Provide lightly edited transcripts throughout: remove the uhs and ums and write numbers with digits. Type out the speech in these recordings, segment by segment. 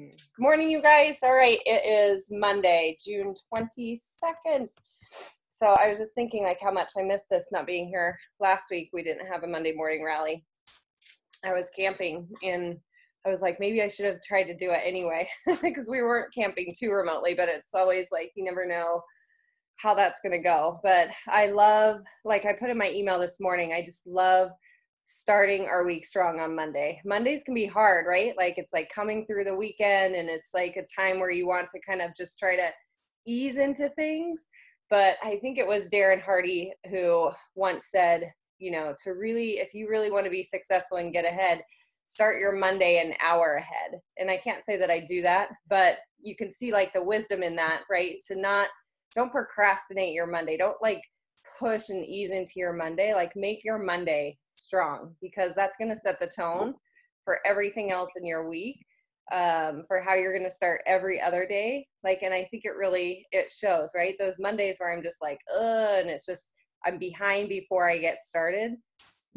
Good morning, you guys. All right, it is Monday, June 22nd. So I was just thinking like how much I missed this not being here. Last week we didn't have a Monday morning rally. I was camping and I was like, maybe I should have tried to do it anyway because we weren't camping too remotely, but it's always like you never know how that's going to go. But I love, like I put in my email this morning, I just love starting our week strong on Monday. Mondays can be hard, right? Like it's like coming through the weekend and it's like a time where you want to kind of just try to ease into things. But I think it was Darren Hardy who once said, you know, to really, if you really want to be successful and get ahead, start your Monday an hour ahead. And I can't say that I do that, but you can see like the wisdom in that, right? Don't procrastinate your Monday. Don't like push and ease into your Monday. Like make your Monday strong because that's going to set the tone for everything else in your week, for how you're going to start every other day. Like, and I think it shows, right? Those Mondays where I'm just like, and it's just, I'm behind before I get started.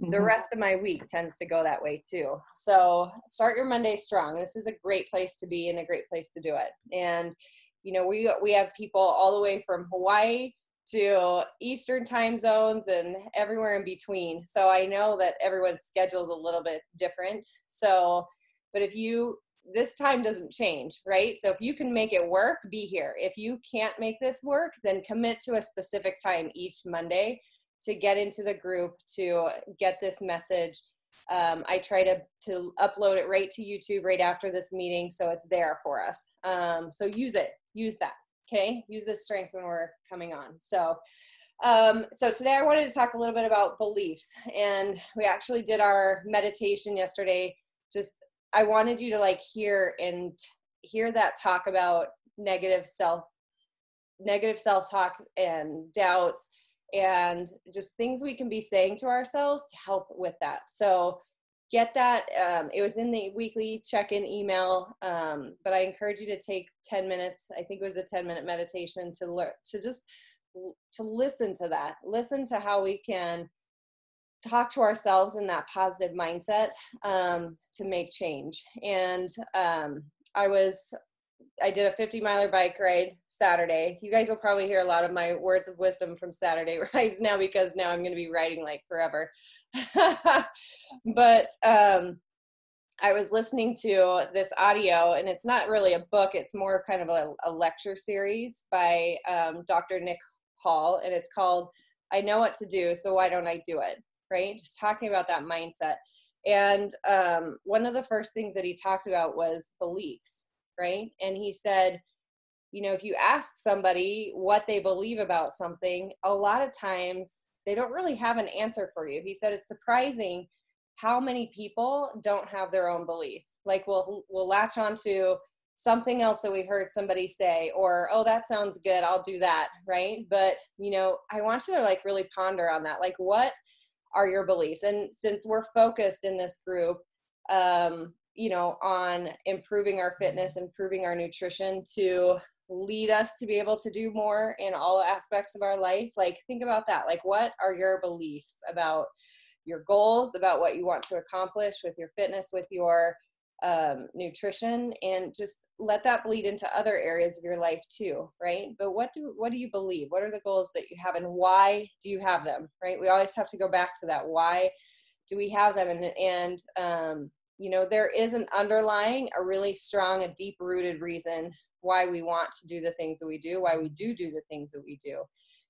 The rest of my week tends to go that way too. So start your Monday strong. This is a great place to be and a great place to do it. And, you know, we have people all the way from Hawaii to Eastern time zones and everywhere in between. So I know that everyone's schedule is a little bit different. So, but this time doesn't change, right? So if you can make it work, be here. If you can't make this work, then commit to a specific time each Monday to get into the group, to get this message. I try to upload it right to YouTube right after this meeting. So it's there for us. So use that. Okay. Use this strength when we're coming on. So today I wanted to talk a little bit about beliefs, and we actually did our meditation yesterday. I wanted you to like hear that talk about negative self-talk and doubts and just things we can be saying to ourselves to help with that. So get that. It was in the weekly check-in email, but I encourage you to take 10 minutes. I think it was a 10-minute meditation to listen to that. Listen to how we can talk to ourselves in that positive mindset to make change. And I did a 50-miler bike ride Saturday. You guys will probably hear a lot of my words of wisdom from Saturday rides now because now I'm going to be riding like forever. But I was listening to this audio, and it's not really a book. It's more kind of a lecture series by Dr. Nick Hall, and it's called I Know What to Do, So Why Don't I Do It? Right? Just talking about that mindset. And one of the first things that he talked about was beliefs, right? And he said, you know, if you ask somebody what they believe about something, a lot of times they don't really have an answer for you. He said it's surprising how many people don't have their own belief. Like we'll latch onto something else that we heard somebody say, or, oh, that sounds good, I'll do that, right? But, you know, I want you to like really ponder on that. Like, what are your beliefs? And since we're focused in this group, you know, on improving our fitness, improving our nutrition to lead us to be able to do more in all aspects of our life, like think about that. Like, what are your beliefs about your goals, about what you want to accomplish with your fitness, with your nutrition, and just let that bleed into other areas of your life too, right? But what do you believe? What are the goals that you have, and why do you have them, right? We always have to go back to that. Why do we have them? And you know, there is an underlying, a really strong, a deep-rooted reason why we want to do the things that we do, why we do the things that we do.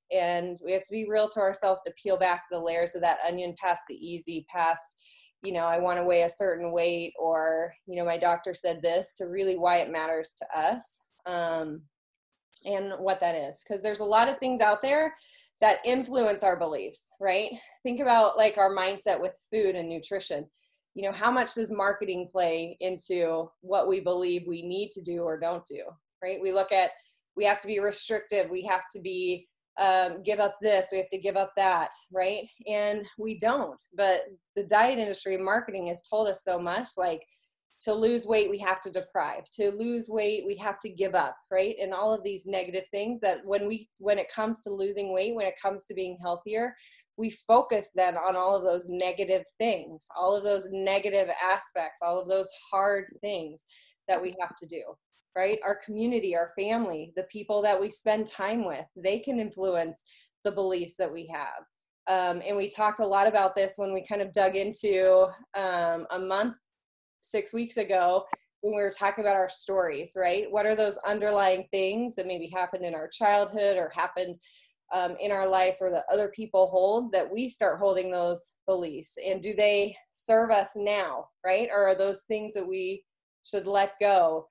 And we have to be real to ourselves to peel back the layers of that onion past the easy, past, you know, I want to weigh a certain weight, or, you know, my doctor said this, to really why it matters to us, and what that is. Because there's a lot of things out there that influence our beliefs, right? Think about like our mindset with food and nutrition. You know, how much does marketing play into what we believe we need to do or don't do, right? We have to be restrictive. We have to be, give up this, we have to give up that, right? And we don't. But the diet industry and marketing has told us so much, like to lose weight, we have to deprive. To lose weight, we have to give up, right? And all of these negative things that when it comes to losing weight, when it comes to being healthier, we focus then on all of those negative things, all of those negative aspects, all of those hard things. that we have to do, right? Our community, our family, the people that we spend time with, they can influence the beliefs that we have. And we talked a lot about this when we kind of dug into a month, 6 weeks ago, when we were talking about our stories, right? What are those underlying things that maybe happened in our childhood or happened in our lives, or that other people hold, that we start holding those beliefs? And do they serve us now, right? Or are those things that we should let go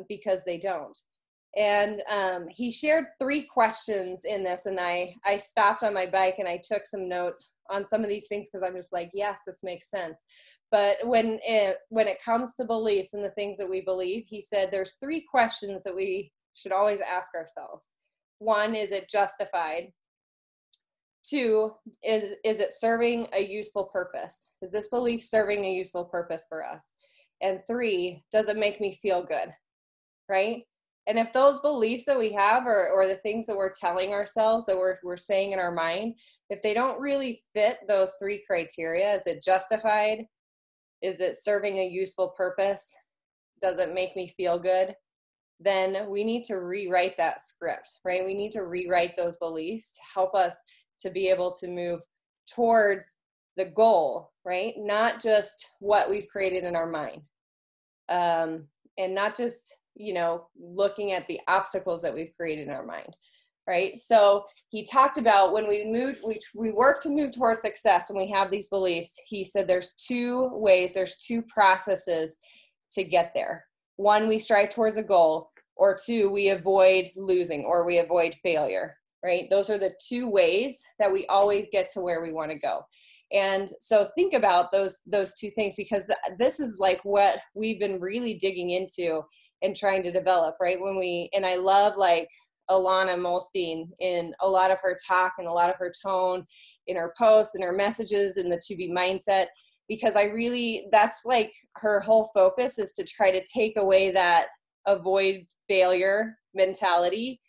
because they don't? And he shared 3 questions in this, and I stopped on my bike and I took some notes on some of these things because I'm just like, yes, this makes sense. But when it comes to beliefs and the things that we believe, he said there's 3 questions that we should always ask ourselves. 1, is it justified? 2, is it serving a useful purpose? Is this belief serving a useful purpose for us? And 3, does it make me feel good? Right? And if those beliefs that we have, or the things that we're telling ourselves, that we're saying in our mind, if they don't really fit those 3 criteria, is it justified? Is it serving a useful purpose? Does it make me feel good? Then we need to rewrite that script, right? We need to rewrite those beliefs to help us to be able to move towards the goal, right? Not just what we've created in our mind. And not just, looking at the obstacles that we've created in our mind, right? So he talked about when we work to move towards success, and we have these beliefs, he said there's 2 ways, there's 2 processes to get there. 1, we strive towards a goal, or 2, we avoid losing, or we avoid failure, right? Those are the 2 ways that we always get to where we want to go. And so think about those 2 things, because this is like what we've been really digging into and trying to develop, right? And I love like Alana Molstein in a lot of her talk and a lot of her tone in her posts and her messages in the To Be mindset, because that's like her whole focus is to try to take away that avoid failure mentality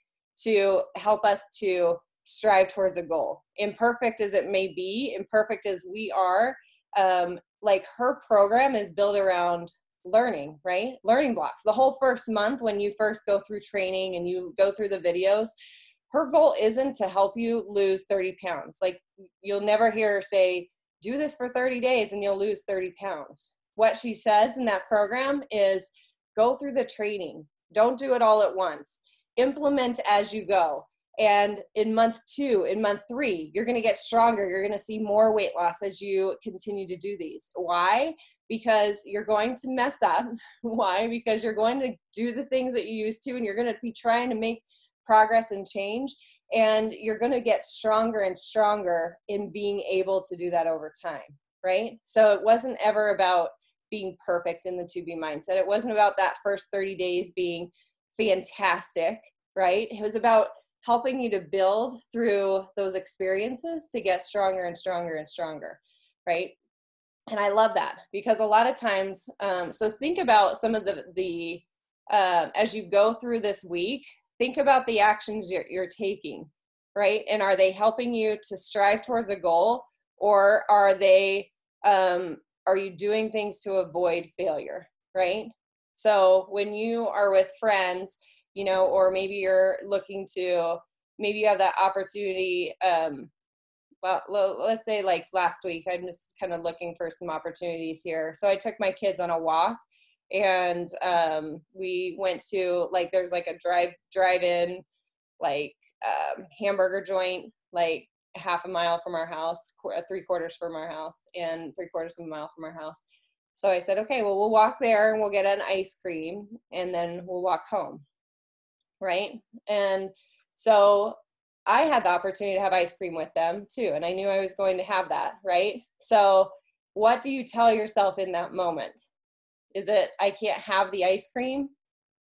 to help us to strive towards a goal. Imperfect as it may be, imperfect as we are, like her program is built around learning, right? Learning blocks. The whole first month, when you first go through training and you go through the videos, her goal isn't to help you lose 30 pounds. Like, you'll never hear her say, do this for 30 days and you'll lose 30 pounds. What she says in that program is go through the training. Don't do it all at once. Implement as you go. And in month 2, in month 3, you're going to get stronger. You're going to see more weight loss as you continue to do these. Why? Because you're going to mess up. Why? Because you're going to do the things that you used to, and you're going to be trying to make progress and change. And you're going to get stronger and stronger in being able to do that over time, right? So it wasn't ever about being perfect in the To Be mindset. It wasn't about that first 30 days being fantastic, right? It was about helping you to build through those experiences to get stronger and stronger and stronger, right? And I love that, because a lot of times, so think about some of the as you go through this week, think about the actions you're taking, right? And are they helping you to strive towards a goal, or are you doing things to avoid failure, right? So when you are with friends, or maybe you're maybe you have that opportunity, well, let's say like last week, I'm just kind of looking for some opportunities here. So I took my kids on a walk, and we went to there's like a drive-in, hamburger joint, like half a mile from our house, 3/4 from our house, and 3/4 of a mile from our house. So I said, okay, well, we'll walk there and we'll get an ice cream and then we'll walk home. Right. And so I had the opportunity to have ice cream with them too. And I knew I was going to have that. Right. So what do you tell yourself in that moment? Is it, I can't have the ice cream?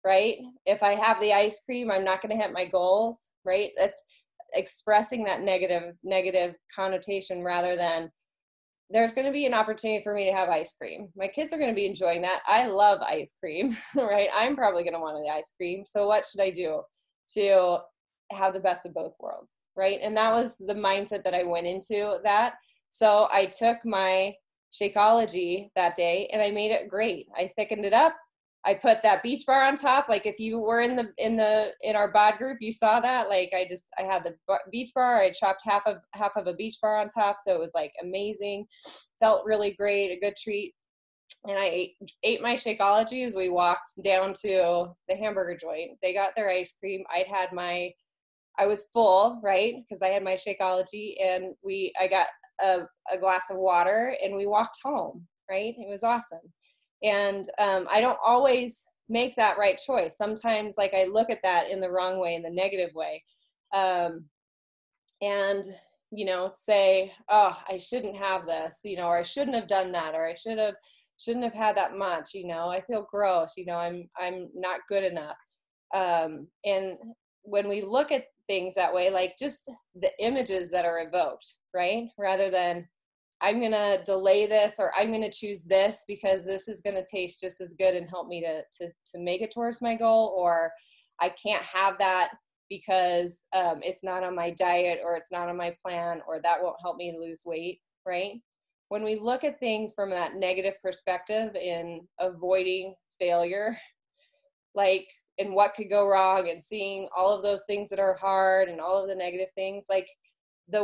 Right. If I have the ice cream, I'm not going to hit my goals. Right. That's expressing that negative connotation, rather than there's going to be an opportunity for me to have ice cream. My kids are going to be enjoying that. I love ice cream, right? I'm probably going to want the ice cream. So what should I do to have the best of both worlds, right? And that was the mindset that I went into that. So I took my Shakeology that day and I made it great. I thickened it up. I put that beach bar on top. Like if you were in our bod group, you saw that. Like I had the beach bar. I chopped half of a beach bar on top, so it was like amazing. Felt really great, a good treat. And I ate my Shakeology as we walked down to the hamburger joint. They got their ice cream. I was full, right? Because I had my Shakeology, and I got a glass of water, and we walked home, right? It was awesome. And I don't always make that right choice. Sometimes like I look at that in the wrong way, in the negative way. And, say, oh, I shouldn't have this, or I shouldn't have done that, or I shouldn't have had that much, I feel gross, I'm not good enough. And when we look at things that way, like just the images that are evoked, right? Rather than I'm going to delay this, or I'm going to choose this because this is going to taste just as good and help me to make it towards my goal, or I can't have that because it's not on my diet, or it's not on my plan, or that won't help me lose weight, right? When we look at things from that negative perspective in avoiding failure, like, and what could go wrong, and seeing all of those things that are hard and all of the negative things, like the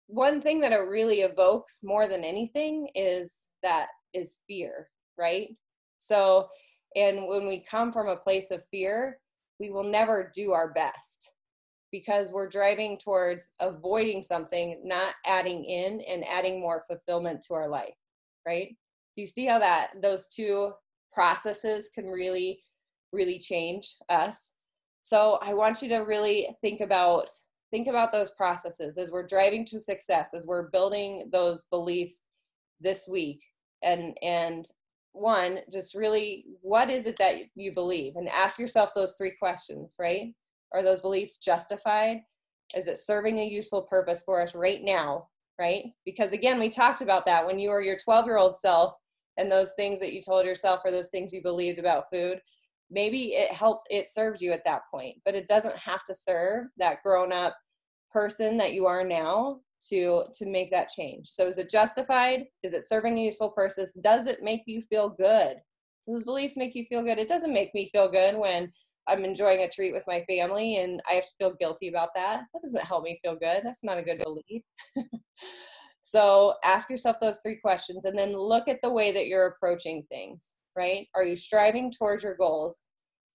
one thing that it really evokes more than anything is fear, right? So, and when we come from a place of fear, we will never do our best because we're driving towards avoiding something, not adding in and adding more fulfillment to our life, right? Do you see how those two processes can really, really change us? So I want you to really think about those processes as we're driving to success, as we're building those beliefs this week. And one, just really, what is it that you believe? And ask yourself those 3 questions, right? Are those beliefs justified? Is it serving a useful purpose for us right now, right? Because again, we talked about that when you were your 12-year-old self, and those things that you told yourself, or those things you believed about food, maybe it served you at that point, but it doesn't have to serve that grown-up person that you are now to make that change. So is it justified? Is it serving a useful purpose? Does it make you feel good? Do those beliefs make you feel good? It doesn't make me feel good when I'm enjoying a treat with my family and I have to feel guilty about that. That doesn't help me feel good. That's not a good belief. So ask yourself those 3 questions, and then look at the way that you're approaching things, right? Are you striving towards your goals?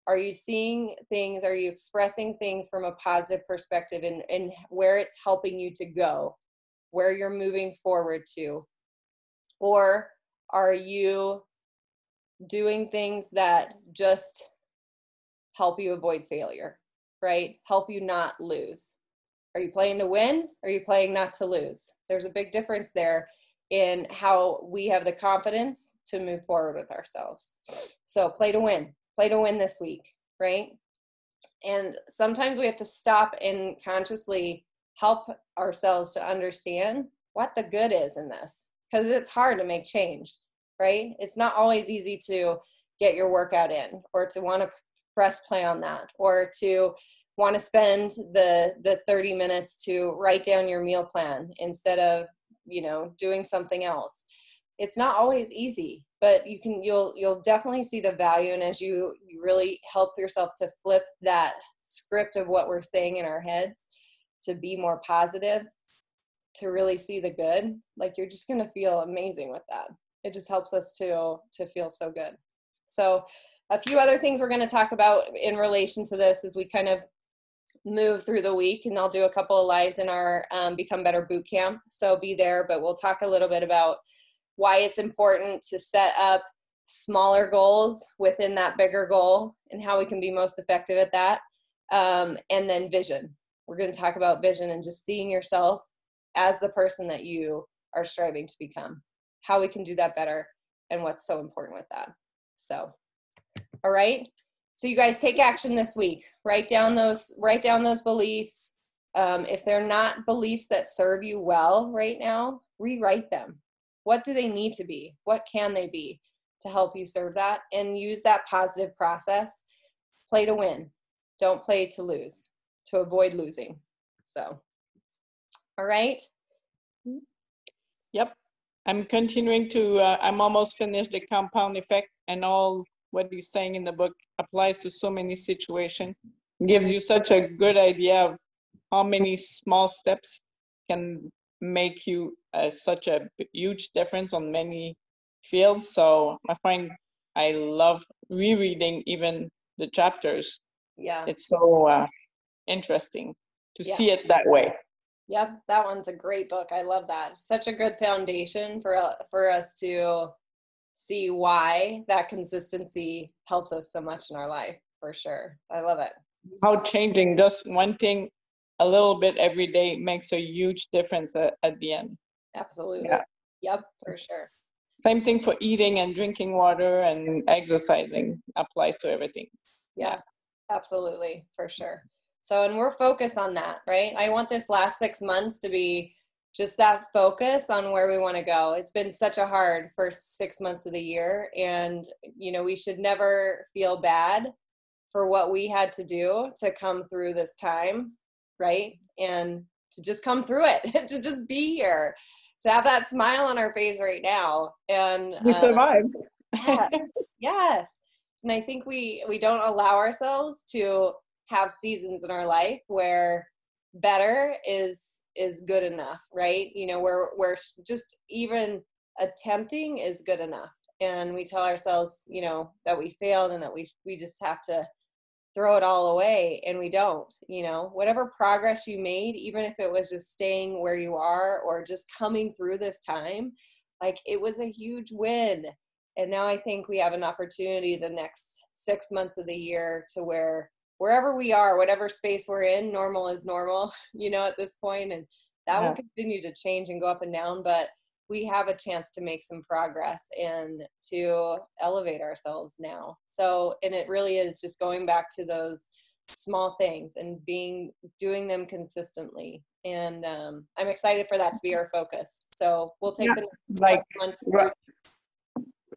Are you seeing things? Are you expressing things from a positive perspective, and where it's helping you to go, where you're moving forward to? Or are you doing things that just help you avoid failure, right? Help you not lose? Are you playing to win? Or are you playing not to lose? There's a big difference there in how we have the confidence to move forward with ourselves. So play to win. Play to win this week, right? And sometimes we have to stop and consciously help ourselves to understand what the good is in this, because it's hard to make change, right? It's not always easy to get your workout in, or to want to press play on that, or to want to spend the 30 minutes to write down your meal plan instead of, doing something else. It's not always easy, but you'll definitely see the value. And as you really help yourself to flip that script of what we're saying in our heads to be more positive, to really see the good, like you're just going to feel amazing with that. It just helps us to feel so good. So a few other things we're going to talk about in relation to this as we kind of move through the week, and I'll do a couple of lives in our Become Better boot camp. So be there, but we'll talk a little bit about why it's important to set up smaller goals within that bigger goal and how we can be most effective at that. And then vision. We're going to talk about vision and just seeing yourself as the person that you are striving to become, how we can do that better, and what's so important with that. So, all right. So you guys take action this week. Write down those beliefs. If they're not beliefs that serve you well right now, rewrite them. What do they need to be? What can they be to help you serve that? And use that positive process. Play to win. Don't play to lose, to avoid losing. So, all right. Yep. I'm continuing to, I'm almost finished the compound effect and all what he's saying in the book applies to so many situations. Gives you such a good idea of how many small steps can make you such a huge difference on many fields. So I find I love rereading even the chapters. Yeah. It's so interesting to Yeah. see it that way. Yep, that one's a great book. I love that. Such a good foundation for us to see why that consistency helps us so much in our life, for sure. I love it. How changing just one thing a little bit every day makes a huge difference at the end. Absolutely. Yeah. Yep, for sure. Same thing for eating and drinking water and exercising applies to everything. Yeah, absolutely, for sure. So, and we're focused on that, right? I want this last 6 months to be just that focus on where we want to go. It's been such a hard first 6 months of the year. And, you know, we should never feel bad for what we had to do to come through this time, right? And to just come through it, to just be here, to have that smile on our face right now. And we survived. yes, yes. And I think we don't allow ourselves to have seasons in our life where better is good enough, right? You know, where just even attempting is good enough. And we tell ourselves, you know, that we failed and that we just have to throw it all away, and we don't. You know, whatever progress you made, even if it was just staying where you are or just coming through this time, like, it was a huge win. And now I think we have an opportunity the next 6 months of the year to wherever we are, whatever space we're in, normal is normal, you know, at this point, and that will continue to change and go up and down, but we have a chance to make some progress and to elevate ourselves now. So, and it really is just going back to those small things and doing them consistently. And I'm excited for that to be our focus. So we'll take the next like months.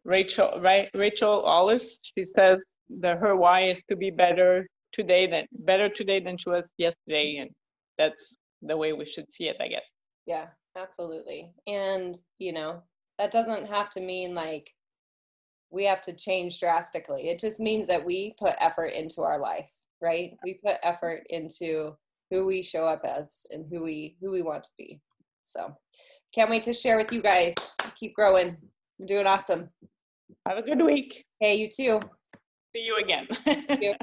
Rachel Hollis, she says that her why is to be better today than she was yesterday, and that's the way we should see it, I guess. Yeah, absolutely. And, you know, that doesn't have to mean like we have to change drastically. It just means that we put effort into our life, right? We put effort into who we show up as and who we want to be. So can't wait to share with you guys. Keep growing. You're doing awesome. Have a good week. Hey, you too. See you again. Thank you.